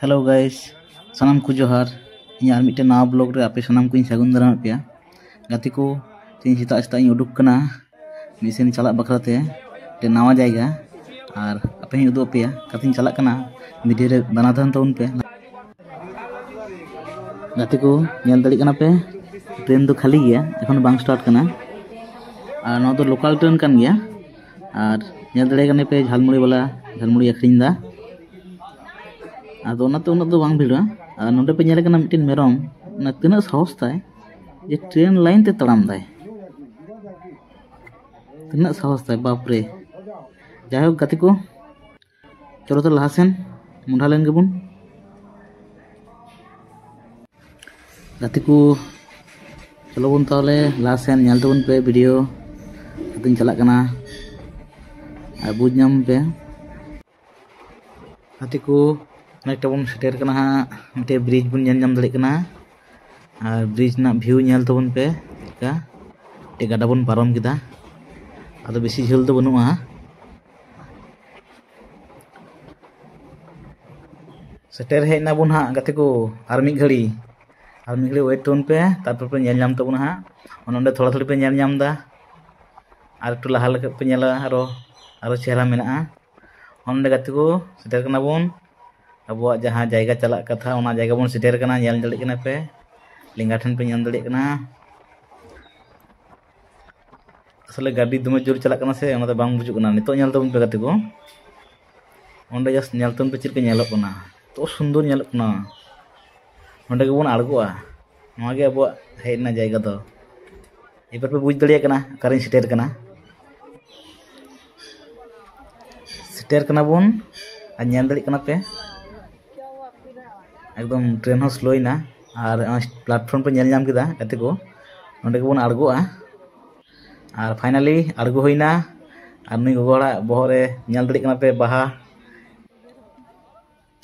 Hello guys सानाम को जोहार इन are मिट्टे नवा ब्लॉग रे आपे सानाम को सागुन दाराम पे गाते को तीन सेता सेता उडुक कना मिसेन चला बखराते ते नवा जायगा और आपे उदो पे कतिन चला कना वीडियो रे बना थान तउन पे गाते को नेल दड़ी कना पे ट्रेन तो खाली गया एखन बांग स्टार्ट कना और नवा तो लोकल ट्रेन कान गया और नेल दड़ी कने पे झालमुड़ी वाला झालमुड़ी अखरिन दा आदो उन्नत दो बांग भिड़ा नोडे पे नेले कना मिटिन मेरम ना तिना साहस ताय जे ट्रेन लाइन ते तड़ाम दाय तिना साहस ताय बाप रे जाय गाते को चलो तो लहासेन मुंडा लेन गेबुन गाते को चलो बुन ताले लहासेन नेल तबुन पे वीडियो अतिन चला कना आ बुझ नाम पे गाते को अनेकटा बन सेटेर कना मिटे ब्रिज बन नाम दाड़े कना और ब्रिज ना व्यू नेल तबन पे का ते गाडा बन पारम किदा आदो बेसी झेल तो बनुआ सेटेर हेना बन हा गाते को आर मी घड़ी वेट तबन पे तारपर पे नेल नाम तबन हा ओनोंडे थोड़ा थोड़ी पे नेल नाम दा आर टु लहा लगे पे नेला आरो चेहरा मेना ओनोंडे गाते को सेटेर कना बन अब जहाँ जायगा चला कथा उना जायगा बन सेटेर कना नेल दड़े कना पे लिंगा ठन पे नेल दड़े कना असले गाड़ी दमे जोर चला कना से ओना बांग बुझु कना नितो नेल तबन पे गाते को ओंडे जस्ट नेल तबन पे चिर के नेलो कना तो सुंदर नेलो कना ओंडे के बन आड़गोआ नोआ गे अब हेना जायगा दो एबार पे बुझ दड़े कना कारिन सेटेर कना बन आ नेल दड़े कना पे एकदम ट्रेन हो स्लोइना और प्लेटफॉर्म पे नेल नाम किदा गाते को ओंडे के बन आड़गोआ और फाइनली आड़गो होइना और नुई गोगोड़ा बहरे नेल दड़े कना पे बाहा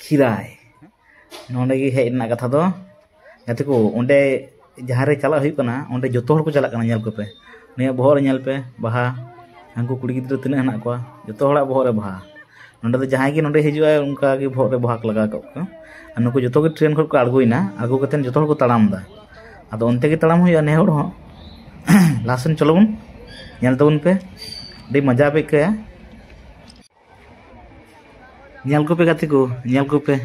खिराय नोंडे गे हेजना कथा दो गाते को ओंडे जहाँ रे चला हुई कना ओंडे जतो हर को चला कना नेल को पे नुई बहरे नेल पे बाहा हांको कुड़ी गिद्रा तिना हना को जतो हड़ा बहरे बाहा नोंडे तो जहाँ गे नोंडे हिजुआ उनका गे बहरे बाहा लगा को नुको जो ट्रेन खो आड़गोना आगो कते जो को तड़ाम दा आदो उनते तड़ाम हुआ ने हर लासन चलो बन नेल तबन पे अभी मजा पे क्या नेल को पे गाते को नेल को पे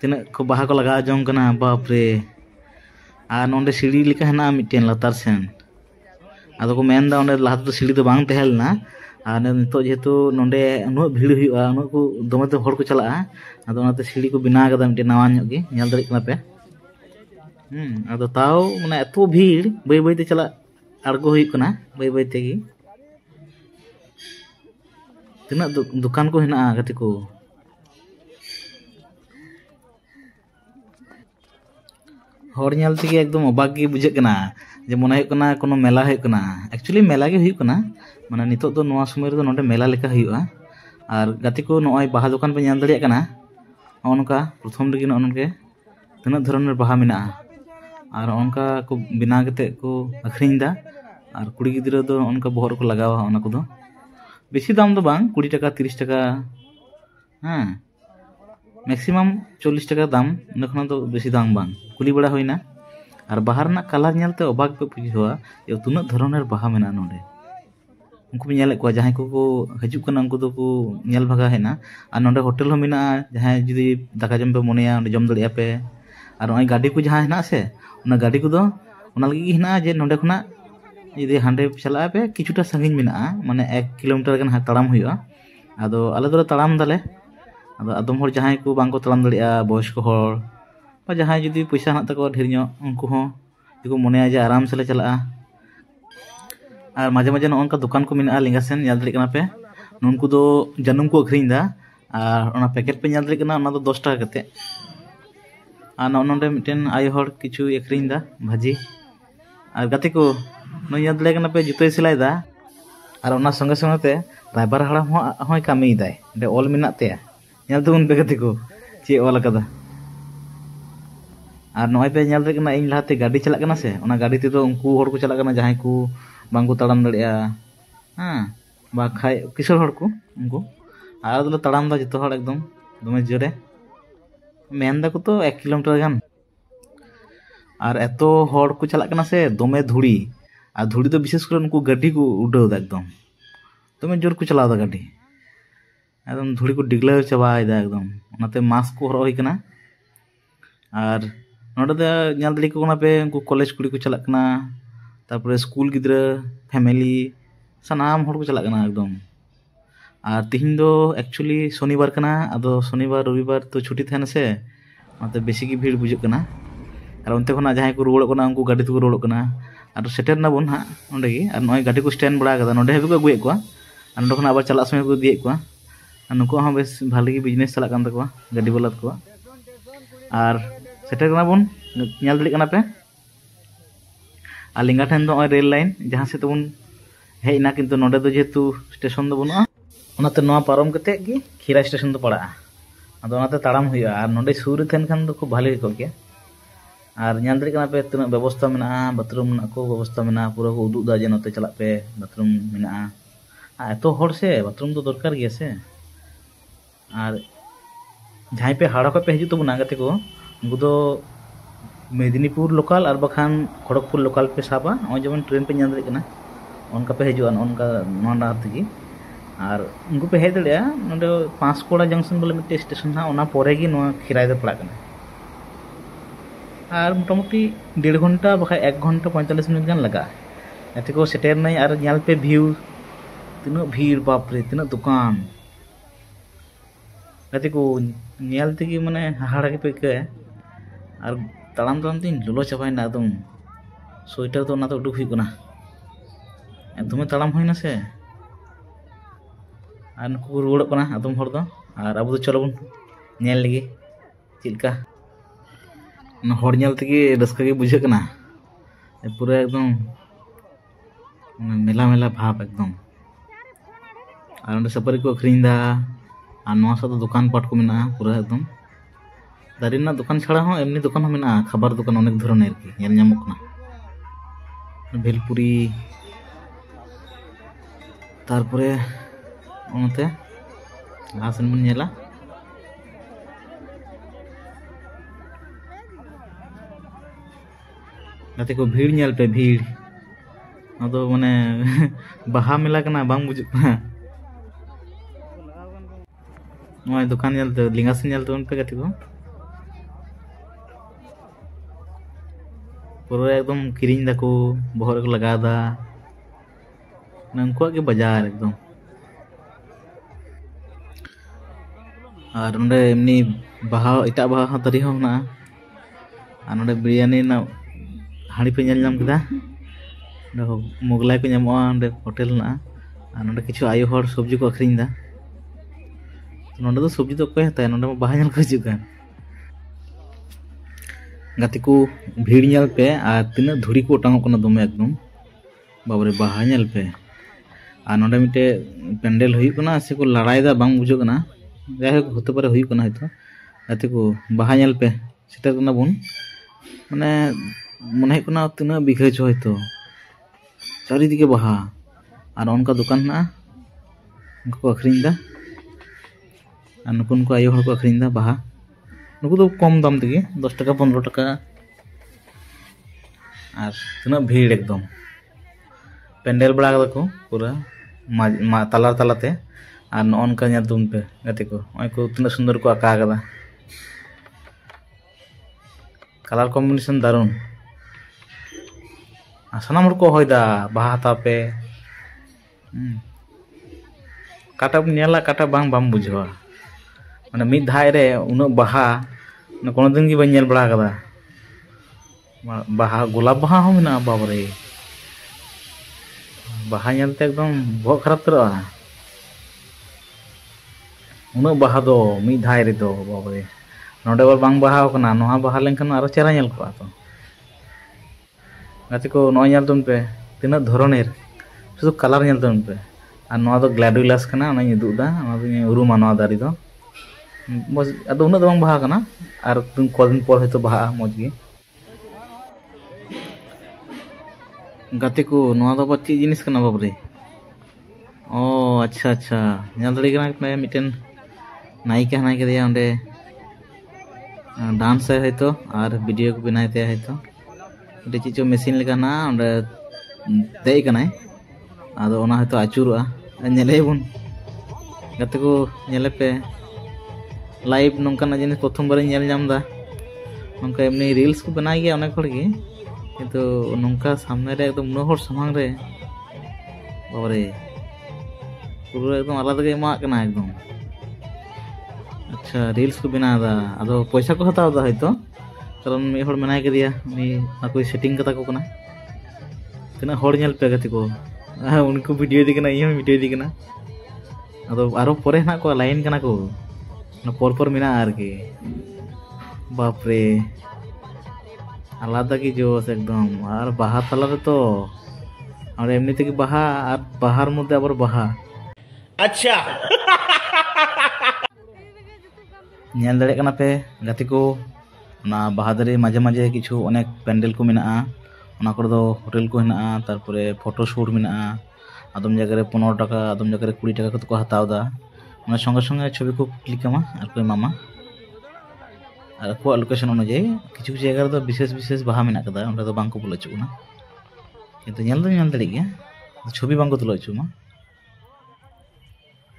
तीना को बाहा को लगा जों कना बाप रे आ नोंडे सीढ़ी लेका हेना मिटेन लतार सेन आदो को मेन दा ओंडे लहा तो सीढ़ी तो बांग तहेलना और नितो जेहेतु नोंडे उनुक भीड़ हुआ उनुक को दमे तो हर को चला आदो ओनाते सीढ़ी को बिना कदा मिटे नवा ᱧᱚᱜ गे नेल दड़े कना पे आदो ताव माने एतो भीड़ बै बै ते चला आड़गो हुई कना बै बै ते गी तिना दुकान को हेना गाते को हर नेल तेगे एकदम अबाक गे बुझे कना जे मने हुई कना कोनो मेला हुई कना एक्चुअली मेला गे हुई कना माने नितो दो नवा समय रे नोंडे मेला लेका हुआ और गाते को नय बाहा दुकान पे नेल दड़े कना ओनका प्रथम रे नोनके तना धरन बाहा मेना और ओनका को बिना कते को अखरिन दा और कुड़ी गिद्रा दो ओनका बहर को लगावा ओना को दो बेसी दाम दो बांग 20 टाका 30 टाका हां मैक्सिमम 40 टाका दाम नखना तो बेसी दाम बांग कुली बड़ा होइना और बाहर ना कलर नेलते अबाक पे बुझवा ये तुना धरनेर बाहा मेना नोंडे उनको भी नेले को जहां को हजू कना उनको दो को नेल भागा हेना और नोंडे होटल हो मेना जहां जुदी दाका जम पे मोनेया ओंडे जम दड़िया पे और ओई गाड़ी को जहां हेना से उना गाड़ी को दो उना लगी हेना जे नोंडे खुना जुदी हांडे चला पे किछुटा संगिन मेना माने 1 किलोमीटर गन तड़ाम हुआ आदो आले दो तड़ाम दाले आदो आदम हर जहां को बांग को तड़ाम दड़िया बयस को हर बा जहां जुदी पैसा हना तको ढेर ᱧᱚᱜ उनको हो दिको मोनेया जे आराम से ले चला और माजे माजे नोंका दुकान को मेना लिंगा सेन नेल दड़े कना पे नुनको दो जानुम को अखरिन दा और ओना पैकेट पे नेल दड़े कना ओना दो 10 टाका कते और नोंडे मिटेन आय हर किछु अखरिन दा भाजी और गाते को नो नेल दड़े कना पे जुतोय सिलाई दा और ओना संगे संगे ते ड्राइवर हड़ाम होय कामी दाय दे ऑल मेना ते नेल तबन पे गाते को चे ऑल कदा और नय पे नेल दड़े कना इन लाते गाड़ी चला कना से ओना गाड़ी ते तो उनको हर को चला कना जहां को बांगो तड़ाम दड़िया हां बाखाय किशोर हर को उनको आर तड़ाम दा जतो हर एकदम दमे जोरे मेन दाको तो 1 किलोमीटर गान और एतो हड़ को चला कना से दमे धुड़ी और धुड़ी तो विशेष कर उनको गाड़ी को उड़ाव दा एकदम दमे जोर को चलाव दा गाड़ी एकदम धुड़ी को डिगला चाबायदा एकदम ओनाते मास्क को हरई कना और नोडे दो ñal दली को पे उनको कॉलेज कुड़ी को चला कना तारपरे स्कूल गिद्रा फैमिली सानाम हड़ को चला कना एकदम और तिहिन दो एक्चुअली शनिवार कना आदो शनिवार रविवार तो छुट्टी थाना से ओनाते बेसी की भीड़ बुझे कना और उनते खना जहां को रुवाड़ कना उनको गाड़ी तो रुवाड़ कना और सेटर ना बोन हां ओंडे गी और नय गाड़ी को स्टैंड बड़ा कदा नोडे हबी को अगुए को और नोडे खना आबार चला समय को दिए को और नुको हां बेस भाले बिजनेस चला कान तको गाड़ी बोला को और सेटर कना बोन ñal दली कना पे और लिंगा ठन दो रेल लाइन जहां से तबन हेना किंतु नोडे दो जेतु स्टेशन दो बनुआ ओनाते नोआ पारम कते गी खीरा स्टेशन दो पड़ा आदो ओनाते ताड़ाम हुआ और नोडे सूर थेन खान दो खूब भाले को गया और ñal दली कना पे तना व्यवस्था मेना बाथरूम मेना को व्यवस्था मेना पूरा को उदुग दा जे नोते चला पे बाथरूम मेना एतो हड़ से बाथरूम तो दरकार गया से और जहां पे हाड़ा पे हजू तबना गते को उनको तो मेदिनीपुर लोकल और बखान खड़गपुर लोकल पे साबा और जब ट्रेन पे ñal दली कना उनका पे हजू उनका नोना तगी और उनको पे हेज दड़िया नोडे पांचकोड़ा जंक्शन बोले मिट्टे स्टेशन हा ओना पोरे गी नोआ खिराय दे पड़ा कना और मोटामुटी 1.5 घंटा बखा 1 घंटा 45 मिनट गान लगा एते को सेटेर नहीं और ñal पे व्यू तीना भीड़ बाप रे तीना दुकान एते को ñal तेगी माने हाहाड़ा के पे और ताड़ाम ताड़ाम तीन लुलो चाबायना एकदम स्वेटर तो ना तो उडुक हुई कना एकदम ताड़ाम होइना से और नुको रुवाड़ कना आदम हड़ दो और अब चलो बन ñel लगी चिलका हड़ ñल तेगी रस्का के बुझे कना पूरा एकदम मेला मेला भाव एकदम और अंदर सपारी को अखरीदा और नवा सा दुकान पाट को मेना पूरा एकदम दारी ना दुकान छाड़ा हो एमनी दुकान हो मेना खबर दुकान अनेक धरनेर की ñel ñamok ना भेलपुरी तारपरे ओनते लासन बन ñela गाते को भीड़ ñel पे भीड़ अदो माने बाहा मेला कना बांग बुझुक ना नोय दुकान ñel तो लिंगासन ñel तो उन पे गाते को पूरा एकदम किरिंग दाको बहर को लगा दा उनको के बाजार एकदम और नोडे एमनी बाहा इटा बाहा तरी हो ना और नोडे बिरयानी ना हाड़ी पे ñel ñam केदा मोगलाई को ñamो नोडे होटल ना और नोडे किछु आयो हर सब्जी को अखरीन दा नोडे तो सब्जी तो कोई हता नोडे बाहा ñel को हिजुकान गाते को भीड़ ñel पे और तीना धुड़ी को ओटांगो कना दमे एकदम बाबरे बाहा ñel पे और नोडे मिटे पेंडल हुई कना से को लड़ाई दा बांग बुझो कना जाय होते पारे हुई कना हयतो गाते को बाहा ñel पे सेटा कना बुन माने मने कना तीना बिघा छ हयतो चारि दिके बाहा और उनका दुकान ना उनको अखरीन दा और नुकुन को आयो हर को अखरीन दा बाहा नुकु तो कम दाम तेगे 10 टाका 15 टाका और तीना भीड़ एकदम पेंडल बड़ा को पूरा ताला तालाते और नॉनका ñel तुम पे गाते को ओय को तीना सुंदर को आका कदा कलर कॉम्बिनेशन दारुन सानाम हर को होयदा बाहा हता पे काटा ñela काटा बांग बाम बुझवा माने मिद धाय रे उन बाहा कोनो दिन की बन ñel बड़ा कदा बाहा गोलाप बाहा हो मेना बाबरे बाहा ñelते एकदम बहुत खराब तरह उन बाहा दो मिद धाय रे दो बाबरे नोडे बार बांग बाहा कना नोहा बाहा लेनखान आरो चेहरा ñel को तो गाते को नोय ñel तुम पे तीना धरनेर शुधु कलर ñel तुम पे और नोआ दो ग्लैडुलास कना ओना उदुदा ओना दो उरुमा नोआ दारी दो बस अदो उना दो बांग बाहा कना और तुम कोदिन पर हयतो बाहा मज गे गाते को नोआ दो बच्ची जिनिस कना बाबरे ओ अच्छा अच्छा ñel दड़ी कना पे मिटेन नायिका हनाय केदिया ओंडे डांस है तो और वीडियो को बनाए थे है तो चीज मेसिन लेकाना दे कनाय आदो ओना है तो आचुरुआ नेले बुन गते को नेले पे लाइव नोंकाना जिनिस प्रथम बार नेल जामदा नोंका एमनी रील्स को बनाई गया अनेक हर गे किंतु नोंका सामने रे एकदम उन हर सामांग रे बाबरे पूरा एकदम आलादा गे मा कना एकदम अच्छा रील्स को बना दा आदो पैसा को हताव दा है तो कारण मे हर मनाय के दिया उनी कोई सेटिंग कता को कना तना हर नेल पे गति को उनको वीडियो दी कना ये वीडियो दी कना आदो आरो परे ना को लाइन कना को ना पर मिना आर के बाप रे आलादा की जोश एकदम और बाहा तला रे तो और एमनी ते की बाहा और बाहर मध्य आबार बाहा अच्छा नेल दड़े कना पे गति को ना बहादुरी माजे माजे किछु अनेक पेंडल को मेना ओना कर दो होटल को हेना तारपरे फोटो शूट मेना आदम जगह रे 15 टाका आदम जगह रे 20 टाका को हताव दा ओना संगे संगे छवि को क्लिकमा और को मामा और को लोकेशन अनुଯାयी किछु जगह रे विशेष विशेष बाहा मेना कदा ओंडे दो बांग को बोला चुना किंतु नेल दो नेल दड़ी गया छवि बांग को तुला चुमा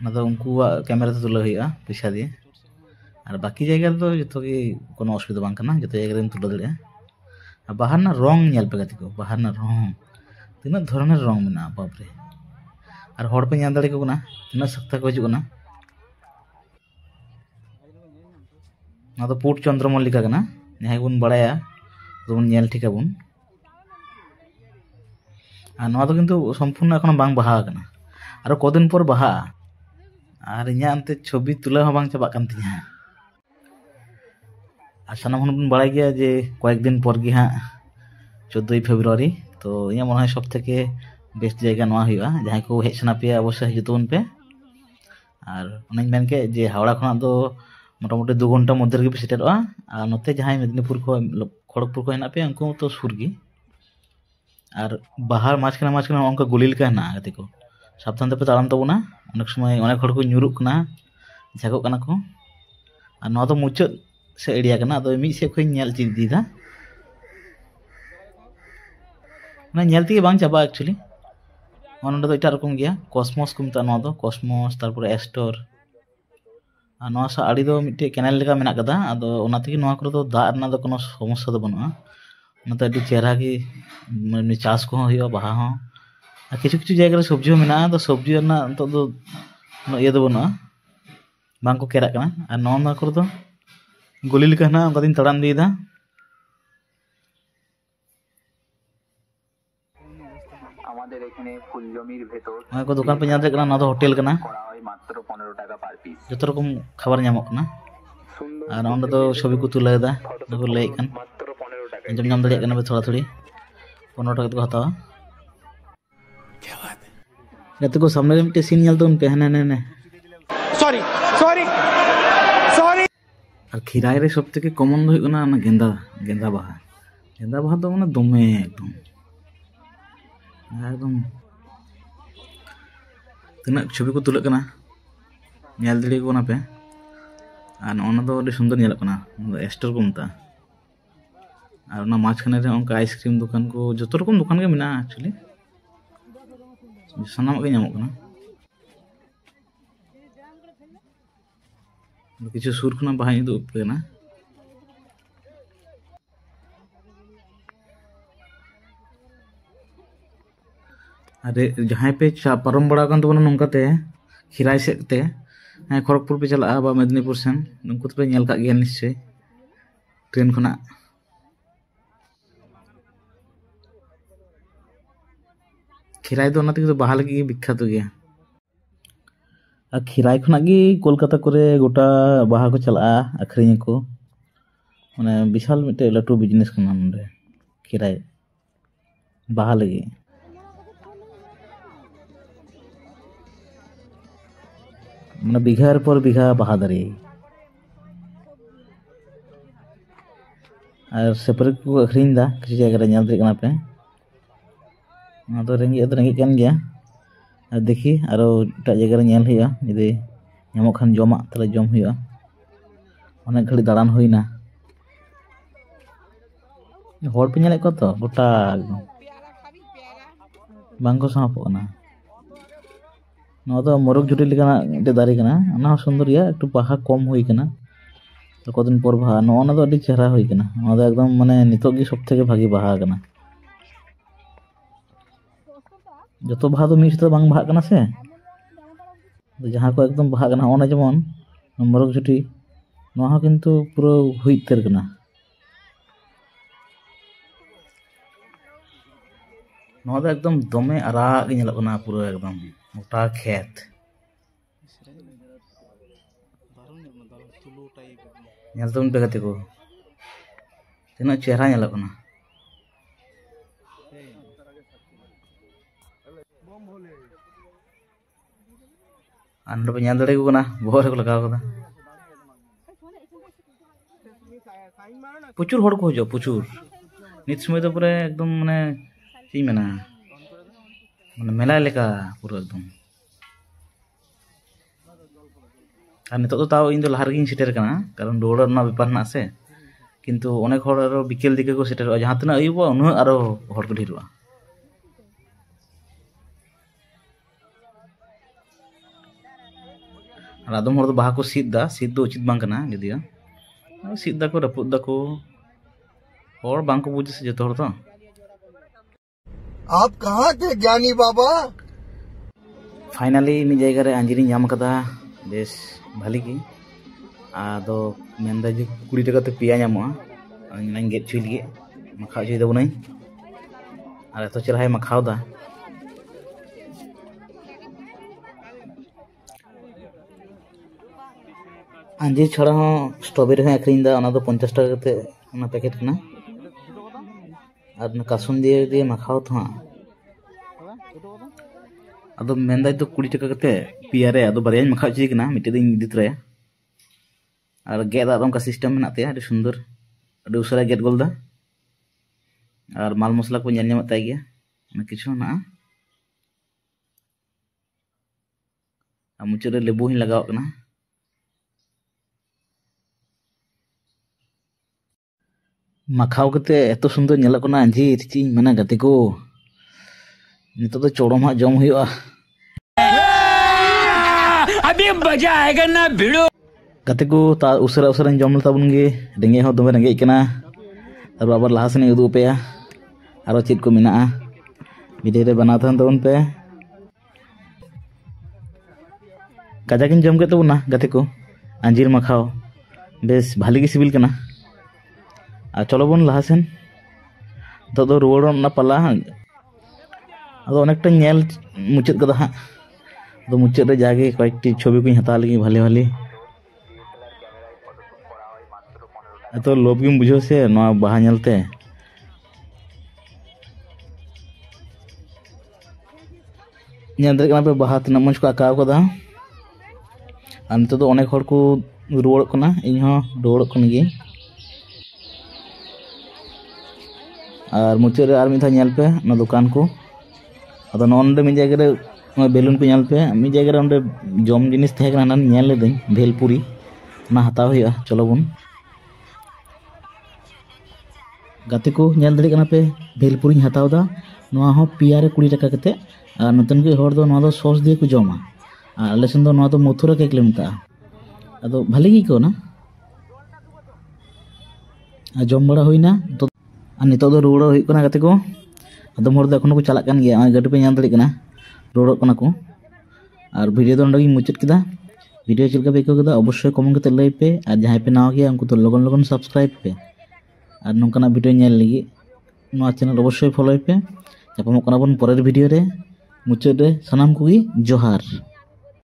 ना दो उनको कैमरा ते तुला होया पैसा दिए और बाकी जगह तो जो कोनो असुविधा बांग करना जो जगह में तुला दड़े बाहर ना रंग नेल पे गति को बाहर ना रंग तीना धरनेर रंग मेना बाप रे और हड़ पे नेल दड़े को ना तीना सख्ता को हिजुना ना तो पुट चंद्रमल्लिका कना जहां बन बड़ाया तो बन नेल ठिका बन और नवा तो किंतु संपूर्ण एखोनो बांग बाहा कना और कदिन पर बाहा और इन्या अंते छवि तुला हं बांग चाबा कान तिया और सानाम बन बड़ा गया जे कয়েক दिन पर गे हाँ 14 फेब्रुआरी तो इन्या मन सब थेके बेस्ट जगह नवा हुआ जहां को हेज सना पे अवश्य हिजुतबन पे और उन्हें मेन के जे हावड़ा खना दो मोटामुटी 2 घंटा मध्य रे सेटेरवा और नते जहां मेदिनीपुर को खड़गपुर को हेना पे उनको तो सुर गी और बाहर माछखाना उनका गुली लेका हेना गति को साबधान पे ताड़ाम तबना अनेक समय अनेक हड़ को ᱧᱩᱨᱩᱜ कना झागो कना को और नवा तो मुचाद से एरिया कना तो मी से खोई नेल चीज दीदा ना नेल ती बांग चाबा एक्चुअली ओनडे तो इटा रकम गया कॉस्मोस को मता नवा दो कॉस्मोस तारपर एस्टर और नवा सा आड़ी दो मिटे कैनाल लेका मेना कदा आदो ओना तगी नवा कर दो दा रना दो कोनो समस्या दो बनुआ ओना तो अडी चेहरा की माने चास को होयो बाहा हो और किछु किछु जगह रे सब्जी मेना तो सब्जी ना तो दो ये दो बनुआ बांग को केरा कना और नवा कर दो गुली लेका ना उनका दिन तड़ाम दीदा আমাদের এখানে ফুলজমির ভেতর को दुकान पे जाते कना ना तो होटल कना করা হয় মাত্র 15 টাকা পার পিস जो रकम खबर नामक कना और ओंडे तो छवि को तुलादा को लय कन মাত্র 15 টাকা अंजम नाम दड़िया कना थोड़ा थोड़ी 15 टाका को हतावा क्या बात है गते को सामने में सीन नेल तो उन पे हने ने सॉरी सॉरी सॉरी और खिराय रे सब থেকে कॉमन हो कना गेंदा बाहा तो माने दमे एकदम तना छवि को तुलक कना नेल दड़ी को ना पे और ओना तो अभी सुंदर नेल कना एस्टर को मता और ना माछखाने रे उनका आइसक्रीम दुकान को जो रकम दुकान के मेना एक्चुअली सानाम के नामक कना किछु सुर खना बाहाय दो पे ना अरे जहाँ पे परम बड़ा तो नौकाते खिराय सेते खड़गपुर पे चला बा मेदिनीपुर सेन उनको तो पे नेल का गया निश्चय ट्रेन खना खिराय तो तो बाहा लगी विख्यात गया और खिराय खना कोलकाता करे गोटा बाहा को चला आखरिኝ को माने विशाल मिटे लटू बिजनेस कना नंदे खिराय बाहा लगी माने बिघार पर बिघा बाहा दारे और सेपरेट को अखरिኝ दा किसी जगह रे नेल दे कना पे ना तो रेंगे कान गया और देखी और एटा जगह रे नेल हुआ यदि नामक खान जमा तले जम हुआ अनेक घड़ी दाड़ान हुईना hor pe nyelek ko to gota ekdom bang ko samapok na no to morok juri lekana de dari kana ana sundor ya ekটু baha kom hui kana কদিন পর বাহা না তো আদি চেহারা হই kana না তো একদম মানে নিতক gi সব থেকে ভাগি বাহা kana যত বাহা তো মিশ তো বাং বাহা kana se jaha ko ekdom baha kana ona jemon morok juri no ha kintu puro hui ter kana no to ekdom dome ara gi nyelok kana puro ekdom mota khet nyal tun pe gate ko tina chehra nyelok kana ando pe nyal dare ko kana bohor ko lagaw kada প্রচুর হড় কো হইজো প্রচুর নিত সময় তো পুরো একদম মানে কি মেনা মানে মেলা লেখা পুরো একদম আর নিত তো তাও ইন দো লাহার গিং সেটের কানা কারণ দৌড়ার না ব্যাপার না আছে কিন্তু অনেক হড় আরো বিকেল দিকে কো সেটের যাহা তিনা আইবো উনো আরো হড় কো ঢিরবা আর আদম হড় তো বাহা কো সিদ দো উচিত বাং কানা যদিও সিদ দা কো রাপুদ দা কো और बांग को बुझे से जतो हर तो आप कहाँ थे ज्ञानी बाबा फाइनली मी जायगा रे अंजीरी नाम कदा बेस भाली की आदो मेंदा जे 20 টাকা তে পিয়া নামা নাং গেট চুই লিগে মাখা চুই দেব নাই আর এত চেরাই মাখাও দা अंजीर छड़ा हो स्ट्रॉबेरी हो आखरिन दा ओना दो 50 টাকা তে ओना पैकेट कना আর কাসুন দিয়ে মাখাও তো আদো মেন্দাই তো 20 টাকা কতে পিয়ারে আদো বারিয়াñ মাখা চি কিনা মিটে দিন দিত রে আর গেদ আদম কা সিস্টেম মেনাতে আদি সুন্দর আদি উসরা গেট গোলদা আর মাল মশলা কো ñal ñamat tay gya না কিছু না মুচরে লেবু হি লাগাও কনা মাখাও কতে এত সুন্দর ñelak kona anjir চিং মানে গাতে কো নিতো তো চড়ম হা জম হইয়া अभी मजा आएगा ना भिड़ो गाते को ता उसरा उसरा जम ताबुन गे रेंगे हो दमे रेंगे कना और बाबर लाहा सने उदु पे आरो चीज को मिना वीडियो रे बना थान तबन पे काजा किन जम के तबुना गाते को अंजीर माखाओ बेस भाली गे सिबिल कना आ चलो बन लाहा सेन तो रुवाड़ ना पाला अदो अनेकटा ñel मुचाद कदा हा तो मुचाद रे जागे कयेकटी छवि को हता लगी भाले भाले तो लोभ गिम बुझो से ना बाहा ñelते ñel दरे कना पे बाहा तना मंच को आकाव कदा आ नितो तो अनेक हर को रुवाड़ कना इन हो रुवाड़ कन गे और मुचाद रे आर मिधा ñel पे ना दुकान को अदो नोंडे मी जायगा रे बेलुन को ñel पे मी जायगा रे ओंडे जम जिनिस थे कना ना ñel ले दई भेलपुरी ना हताव हुआ चलो बन गाते को ñel दरे कना पे भेलपुरी हताव दा नोआ हो पिया रे 20 টাকা कते और नतन के हर दो नोआ दो सॉस दिए को जमा और लेसन दो नोआ दो मथुरा केक ले मता अदो भले गी को ना आ जम बड़ा होइना तो नितो दो रुवाड़ होई कना गाते को अदम हर दो एखोनो को चालाक कान गया गाड़ी पे ñel दरे कना रुवाड़ कना को और वीडियो दो अंडगी मुचाद किदा वीडियो चलका पे को कदा अवश्य कमेंट कते लई पे और जहां पे नाव गया उनको तो लगन लगन सब्सक्राइब पे और नोंकाना वीडियो ñel लगी नोआ चैनल अवश्य फॉलो पे जापामोग कना बन परेर वीडियो रे मुचाद रे सनाम कोगी जोहार।